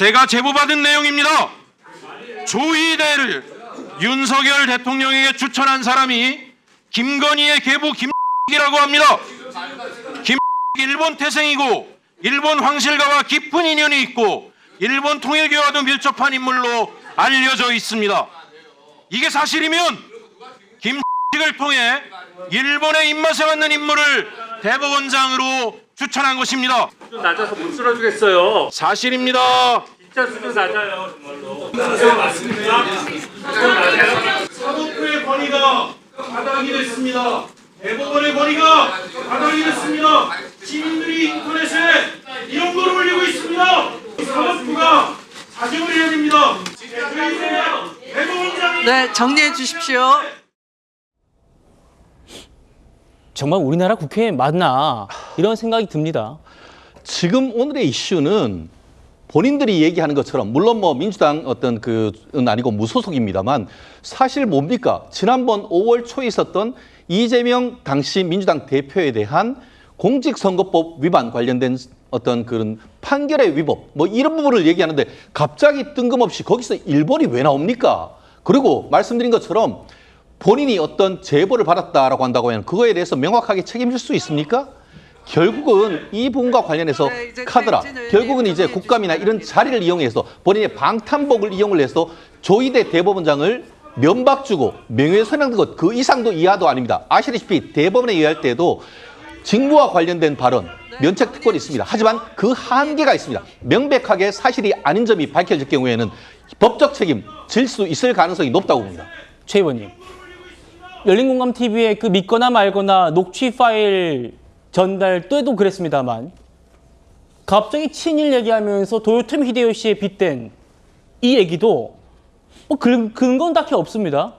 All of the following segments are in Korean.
제가 제보받은 내용입니다. 조이대를 윤석열 대통령에게 추천한 사람이 김건희의 계부 김이라고 합니다. 김 일본 태생이고 일본 황실가와 깊은 인연이 있고 일본 통일교와도 밀접한 인물로 알려져 있습니다. 이게 사실이면 김을 통해 일본의 입맛에 맞는 인물을 대법원장으로 추천한 것입니다. 수준 낮아서 못 쓸어주겠어요. 사실입니다. 진짜 수준 낮아요, 정말로. 사법부의 권위가 바닥이 됐습니다. 대법원의 권위가 바닥이 됐습니다. 시민들이 인터넷에 이런 걸 올리고 있습니다. 사법부가 사정을 해야 됩니다. 대법원장이 네, 정리해 주십시오. 정말 우리나라 국회에 맞나 이런 생각이 듭니다. 지금 오늘의 이슈는 본인들이 얘기하는 것처럼 물론 뭐 민주당 어떤 그은 아니고 무소속입니다만 사실 뭡니까? 지난번 5월 초에 있었던 이재명 당시 민주당 대표에 대한 공직선거법 위반 관련된 어떤 그런 판결의 위법 뭐 이런 부분을 얘기하는데 갑자기 뜬금없이 거기서 일본이 왜 나옵니까? 그리고 말씀드린 것처럼 본인이 어떤 제보를 받았다라고 한다고 하면 그거에 대해서 명확하게 책임질 수 있습니까? 결국은 이 부분과 관련해서 카드라, 결국은 이제 국감이나 이런 자리를 이용해서 본인의 방탄복을 이용을 해서 조이대 대법원장을 면박 주고 명예훼손한 것 그 이상도 이하도 아닙니다. 아시다시피 대법원에 의할 때도 직무와 관련된 발언, 면책 특권이 있습니다. 하지만 그 한계가 있습니다. 명백하게 사실이 아닌 점이 밝혀질 경우에는 법적 책임 질 수 있을 가능성이 높다고 봅니다. 최 의원님, 열린공감TV의 그 믿거나 말거나 녹취 파일 전달 때도 그랬습니다만 갑자기 친일 얘기하면서 도요토미 히데요시에 빗댄 이 얘기도 뭐 근거는 딱히 없습니다.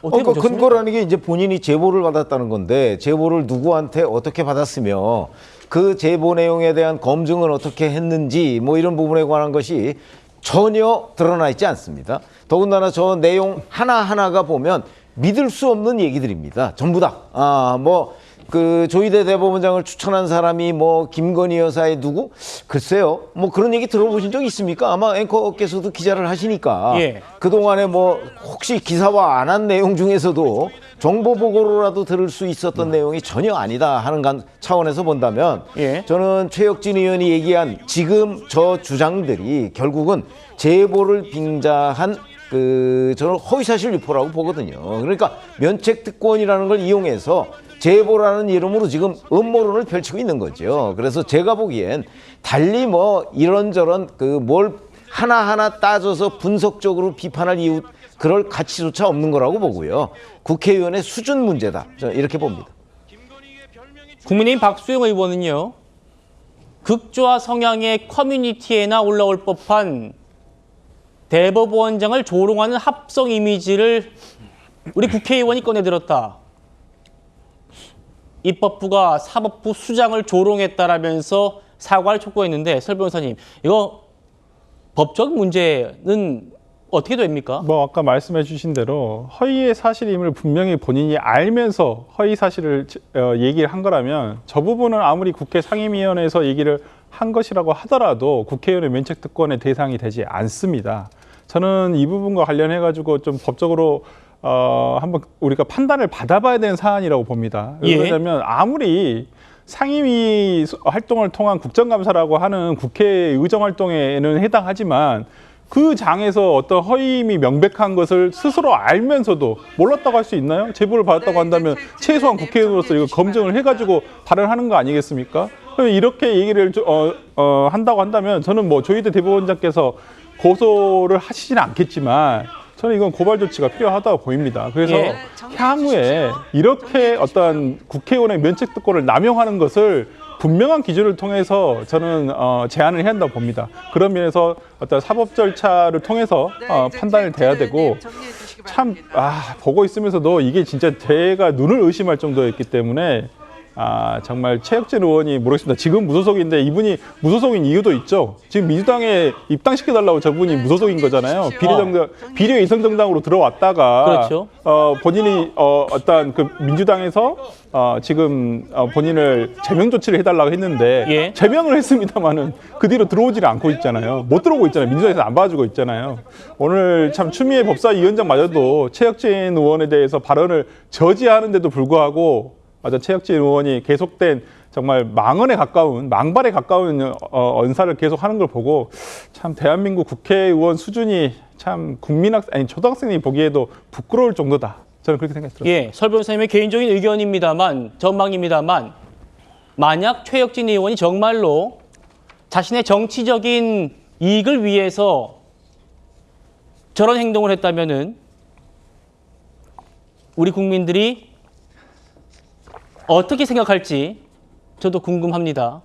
그러니까 근거라는 게 이제 본인이 제보를 받았다는 건데 제보를 누구한테 어떻게 받았으며 그 제보 내용에 대한 검증은 어떻게 했는지 뭐 이런 부분에 관한 것이 전혀 드러나 있지 않습니다. 더군다나 저 내용 하나하나가 보면 믿을 수 없는 얘기들입니다. 전부 다. 그 조이대 대법원장을 추천한 사람이 뭐 김건희 여사의 누구? 글쎄요. 뭐 그런 얘기 들어보신 적 있습니까? 아마 앵커께서도 기자를 하시니까. 예. 그동안에 뭐 혹시 기사화 안 한 내용 중에서도 정보 보고로라도 들을 수 있었던 내용이 전혀 아니다 하는 차원에서 본다면 예. 저는 최혁진 의원이 얘기한 지금 저 주장들이 결국은 제보를 빙자한 저는 허위사실 유포라고 보거든요. 그러니까 면책특권이라는 걸 이용해서 제보라는 이름으로 지금 음모론을 펼치고 있는 거죠. 그래서 제가 보기엔 달리 뭐 이런저런 뭘 하나하나 따져서 분석적으로 비판할 이유 그럴 가치조차 없는 거라고 보고요. 국회의원의 수준 문제다. 저는 이렇게 봅니다. 국민의힘 박수영 의원은요. 극좌 성향의 커뮤니티에나 올라올 법한 대법원장을 조롱하는 합성 이미지를 우리 국회의원이 꺼내들었다. 입법부가 사법부 수장을 조롱했다라면서 사과를 촉구했는데 설 변호사님, 이거 법적 문제는 어떻게 됩니까? 뭐 아까 말씀해 주신 대로 허위의 사실임을 분명히 본인이 알면서 허위 사실을 얘기를 한 거라면 저 부분은 아무리 국회 상임위원회에서 얘기를 한 것이라고 하더라도 국회의원의 면책특권의 대상이 되지 않습니다. 저는 이 부분과 관련해 가지고 좀 법적으로 한번 우리가 판단을 받아봐야 되는 사안이라고 봅니다. 예. 왜냐하면 아무리 상임위 활동을 통한 국정감사라고 하는 국회 의정활동에는 해당하지만 그 장에서 어떤 허위임이 명백한 것을 스스로 알면서도 몰랐다고 할 수 있나요? 제보를 받았다고 한다면 최소한 국회의원으로서 이거 검증을 해가지고 발언하는 거 아니겠습니까? 이렇게 얘기를 한다고 한다면 저는 뭐 조이대 대법원장께서 고소를 하시지는 않겠지만 저는 이건 고발 조치가 필요하다고 보입니다. 그래서 예. 향후에 이렇게 어떤 국회의원의 면책특권을 남용하는 것을 분명한 기준을 통해서 저는 제한을 해야 한다고 봅니다. 그런 면에서 어떤 사법 절차를 통해서 판단을 돼야 되고 참 보고 있으면서도 이게 진짜 제가 눈을 의심할 정도였기 때문에 정말 최혁진 의원이 모르겠습니다. 지금 무소속인데 이분이 무소속인 이유도 있죠. 지금 민주당에 입당시켜달라고 저분이 무소속인 거잖아요. 비례 위성 정당으로 들어왔다가 그렇죠. 본인이 어떤 그 민주당에서 지금 본인을 제명 조치를 해달라고 했는데 예. 제명을 했습니다만은 그 뒤로 들어오지를 않고 있잖아요. 못 들어오고 있잖아요. 민주당에서 안 봐주고 있잖아요. 오늘 참 추미애 법사위원장마저도 최혁진 의원에 대해서 발언을 저지하는데도 불구하고 최혁진 의원이 계속된 정말 망언에 가까운 망발에 가까운 언사를 계속하는 걸 보고 참 대한민국 국회의원 수준이 참 초등학생이 보기에도 부끄러울 정도다. 저는 그렇게 생각이 들었습니다. 예, 설 변호사님의 개인적인 의견입니다만, 전망입니다만, 만약 최혁진 의원이 정말로 자신의 정치적인 이익을 위해서 저런 행동을 했다면은 우리 국민들이 어떻게 생각할지 저도 궁금합니다.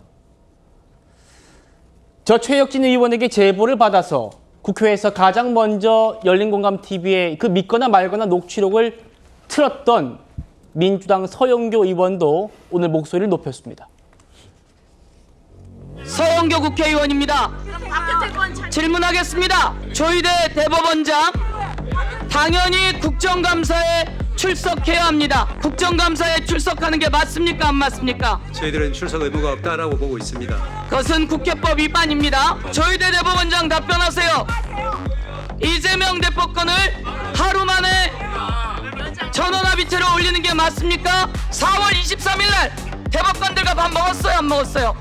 저 최혁진 의원에게 제보를 받아서 국회에서 가장 먼저 열린공감TV에 그 믿거나 말거나 녹취록을 틀었던 민주당 서영교 의원도 오늘 목소리를 높였습니다. 서영교 국회의원입니다. 질문하겠습니다. 조희대 대법원장, 당연히 국정감사에 출석해야 합니다. 국정감사에 출석하는 게 맞습니까? 안 맞습니까? 저희들은 출석 의무가 없다라고 보고 있습니다. 그것은 국회법 위반입니다. 조희대 대법원장 답변하세요. 이재명 대법관을 하루 만에 전원합의체로 올리는 게 맞습니까? 4월 23일 날 대법관들과 밥 먹었어요? 안 먹었어요?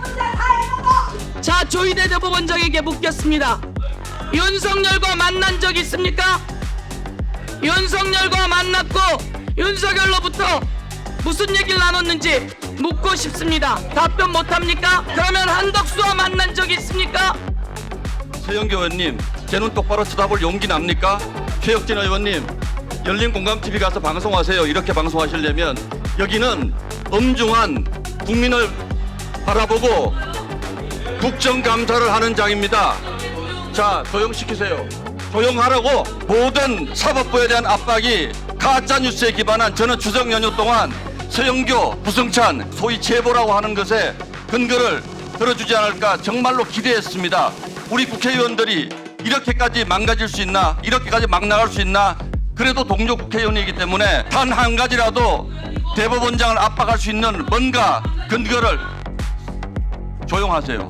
자, 조희대 대법원장에게 묻겠습니다. 윤석열과 만난 적 있습니까? 윤석열과 만났고 윤석열로부터 무슨 얘기를 나눴는지 묻고 싶습니다. 답변 못합니까? 그러면 한덕수와 만난 적 있습니까? 서영교 의원님, 제 눈 똑바로 쳐다볼 용기 납니까? 최혁진 의원님, 열린공감TV 가서 방송하세요. 이렇게 방송하시려면 여기는 엄중한 국민을 바라보고 국정감사를 하는 장입니다. 자, 조용시키세요. 조용하라고. 모든 사법부에 대한 압박이 가짜뉴스에 기반한 저는 추석 연휴 동안 서영교, 부승찬, 소위 제보라고 하는 것에 근거를 들어주지 않을까 정말로 기대했습니다. 우리 국회의원들이 이렇게까지 망가질 수 있나, 이렇게까지 막 나갈 수 있나. 그래도 동료 국회의원이기 때문에 단 한 가지라도 대법원장을 압박할 수 있는 뭔가 근거를. 조용하세요.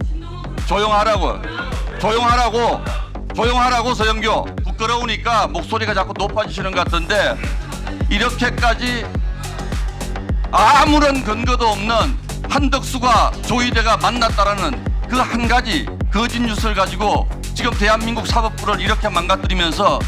조용하라고. 조용하라고 서영교. 부끄러우니까 목소리가 자꾸 높아지시는 것 같은데 이렇게까지 아무런 근거도 없는 한덕수가 조희대가 만났다라는 그 한 가지 거짓 뉴스를 가지고 지금 대한민국 사법부를 이렇게 망가뜨리면서